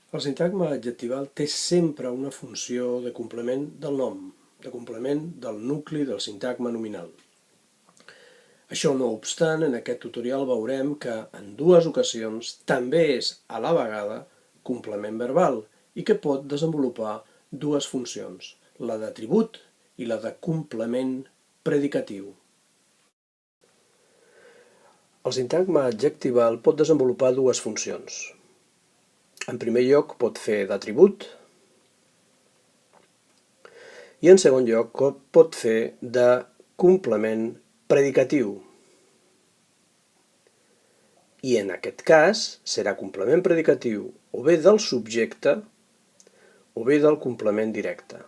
El sintagma adjectival té sempre una funció de complement del nom, de complement del nucli del sintagma nominal. Això no obstant, en aquest tutorial veurem que en dues ocasions també és a la vegada complement verbal i que pot desenvolupar dues funcions, la d'atribut i la de complement predicatiu. El sintagma adjectival pot desenvolupar dues funcions. En primer lloc, pot fer d'atribut i en segon lloc pot fer de complement predicatiu. I en aquest cas serà complement predicatiu o bé del subjecte o bé del complement directe.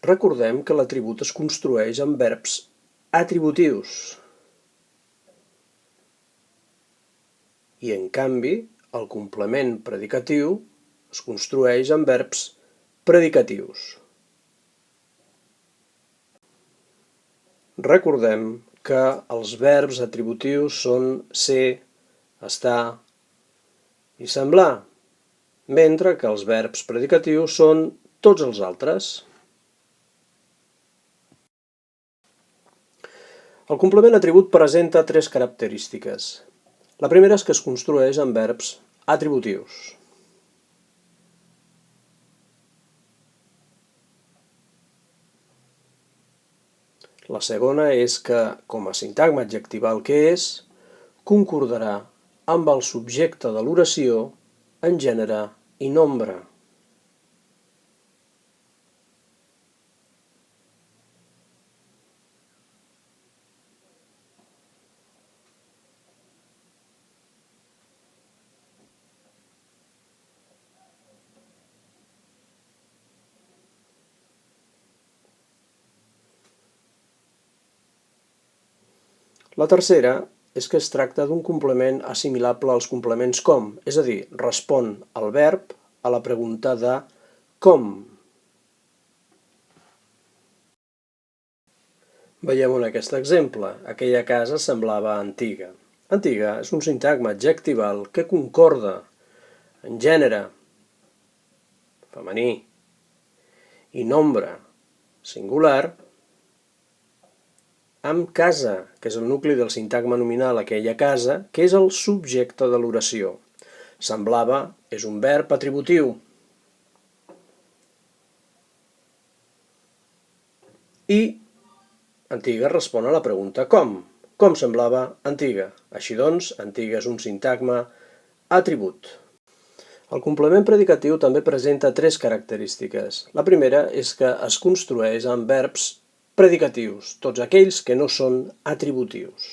Recordem que l'atribut es construeix amb verbs atributius i en canvi el complement predicatiu es construeix amb verbs predicatius. Recordem que els verbs atributius són ser, estar i semblar, mentre que els verbs predicatius són tots els altres. El complement atribut presenta tres característiques. La primera és que es construeix amb verbs atributius. La segona és que, com a sintagma adjectival que és, concordarà amb el subjecte de l'oració en gènere i nombre. La tercera és que es tracta d'un complement assimilable als complements com, és a dir, respon el verb a la pregunta de com. Veiem en aquest exemple. Aquella casa semblava antiga. Antiga és un sintagma adjectival que concorda en gènere, femení, i nombre, singular, amb casa, que és el nucli del sintagma nominal, aquella casa, que és el subjecte de l'oració. Semblava és un verb atributiu. I antiga respon a la pregunta com. Com semblava antiga? Així doncs, antiga és un sintagma atribut. El complement predicatiu també presenta tres característiques. La primera és que es construeix amb verbs predicatius, tots aquells que no són atributius.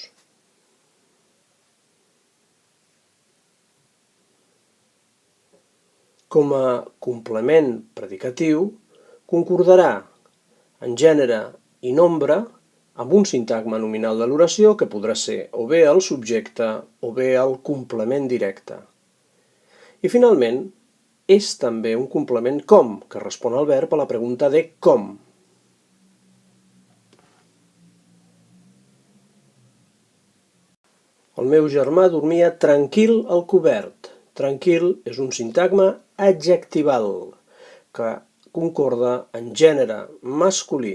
Com a complement predicatiu, concordarà en gènere i nombre amb un sintagma nominal de l'oració que podrà ser o bé el subjecte o bé el complement directe. I finalment, és també un complement com, que respon al verb a la pregunta de com. El meu germà dormia tranquil al cobert. Tranquil és un sintagma adjectival que concorda en gènere masculí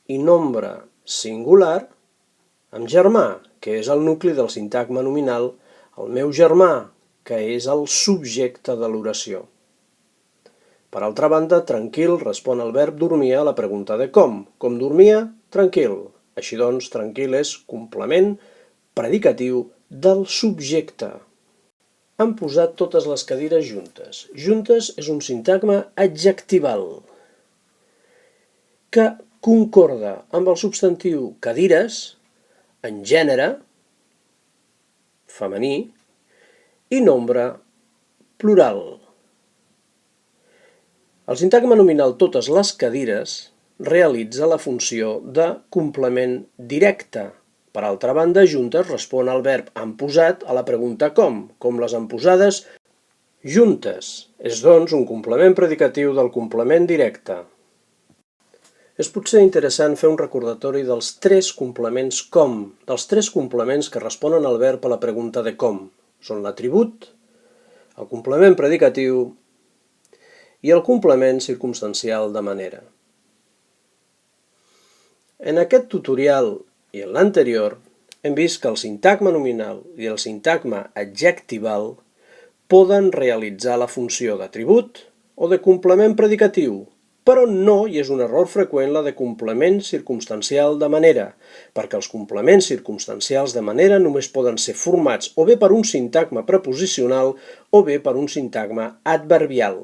i nombre singular amb germà, que és el nucli del sintagma nominal, el meu germà, que és el subjecte de l'oració. Per altra banda, tranquil respon al verb dormir a la pregunta de com. Com dormia? Tranquil. Així doncs, tranquil és complement predicatiu del subjecte. Han posat totes les cadires juntes. Juntes és un sintagma adjectival que concorda amb el substantiu cadires en gènere, femení, i nombre, plural. El sintagma nominal totes les cadires realitza la funció de complement directe. Per altra banda, juntes respon al verb han posat a la pregunta com les han posades juntes. És, doncs, un complement predicatiu del complement directe. És potser interessant fer un recordatori dels 3 complements com, dels 3 complements que responen al verb a la pregunta de com. Són l'atribut, el complement predicatiu i el complement circumstancial de manera. En aquest tutorial i en l'anterior hem vist que el sintagma nominal i el sintagma adjectival poden realitzar la funció d'atribut o de complement predicatiu, però no, i és un error freqüent, la de complement circumstancial de manera, perquè els complements circumstancials de manera només poden ser formats o bé per un sintagma preposicional o bé per un sintagma adverbial.